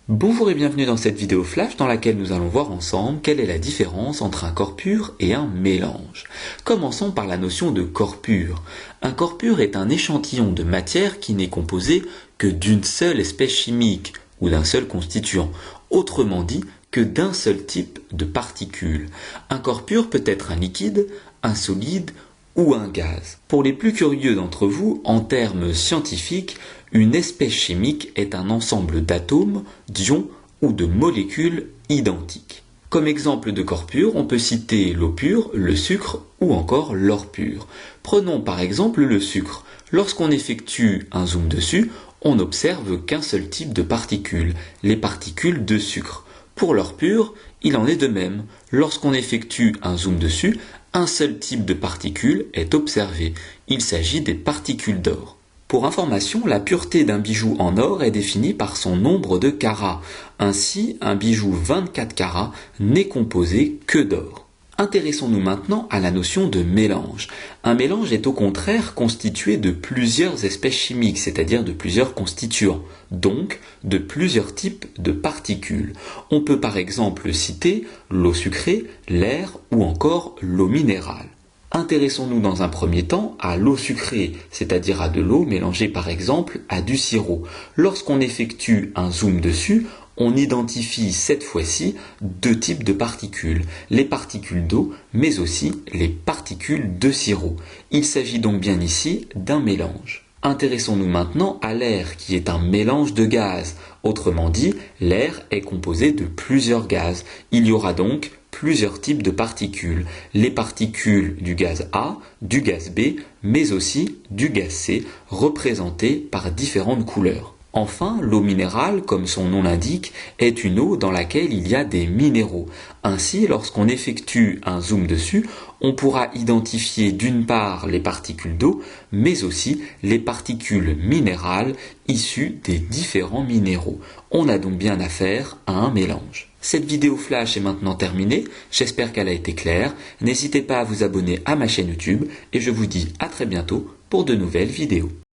Bonjour et bienvenue dans cette vidéo flash dans laquelle nous allons voir ensemble quelle est la différence entre un corps pur et un mélange. Commençons par la notion de corps pur. Un corps pur est un échantillon de matière qui n'est composé que d'une seule espèce chimique ou d'un seul constituant, autrement dit que d'un seul type de particules. Un corps pur peut être un liquide, un solide ou un gaz. Pour les plus curieux d'entre vous, en termes scientifiques, une espèce chimique est un ensemble d'atomes, d'ions ou de molécules identiques. Comme exemple de corps pur, on peut citer l'eau pure, le sucre ou encore l'or pur. Prenons par exemple le sucre. Lorsqu'on effectue un zoom dessus, on n'observe qu'un seul type de particules, les particules de sucre. Pour l'or pur, il en est de même. Lorsqu'on effectue un zoom dessus, un seul type de particules est observé. Il s'agit des particules d'or. Pour information, la pureté d'un bijou en or est définie par son nombre de carats. Ainsi, un bijou 24 carats n'est composé que d'or. Intéressons-nous maintenant à la notion de mélange. Un mélange est au contraire constitué de plusieurs espèces chimiques, c'est-à-dire de plusieurs constituants, donc de plusieurs types de particules. On peut par exemple citer l'eau sucrée, l'air ou encore l'eau minérale. Intéressons-nous dans un premier temps à l'eau sucrée, c'est-à-dire à de l'eau mélangée par exemple à du sirop. Lorsqu'on effectue un zoom dessus, on identifie cette fois-ci deux types de particules, les particules d'eau, mais aussi les particules de sirop. Il s'agit donc bien ici d'un mélange. Intéressons-nous maintenant à l'air qui est un mélange de gaz. Autrement dit, l'air est composé de plusieurs gaz. Il y aura donc plusieurs types de particules. Les particules du gaz A, du gaz B, mais aussi du gaz C, représentées par différentes couleurs. Enfin, l'eau minérale, comme son nom l'indique, est une eau dans laquelle il y a des minéraux. Ainsi, lorsqu'on effectue un zoom dessus, on pourra identifier d'une part les particules d'eau, mais aussi les particules minérales issues des différents minéraux. On a donc bien affaire à un mélange. Cette vidéo flash est maintenant terminée, j'espère qu'elle a été claire. N'hésitez pas à vous abonner à ma chaîne YouTube et je vous dis à très bientôt pour de nouvelles vidéos.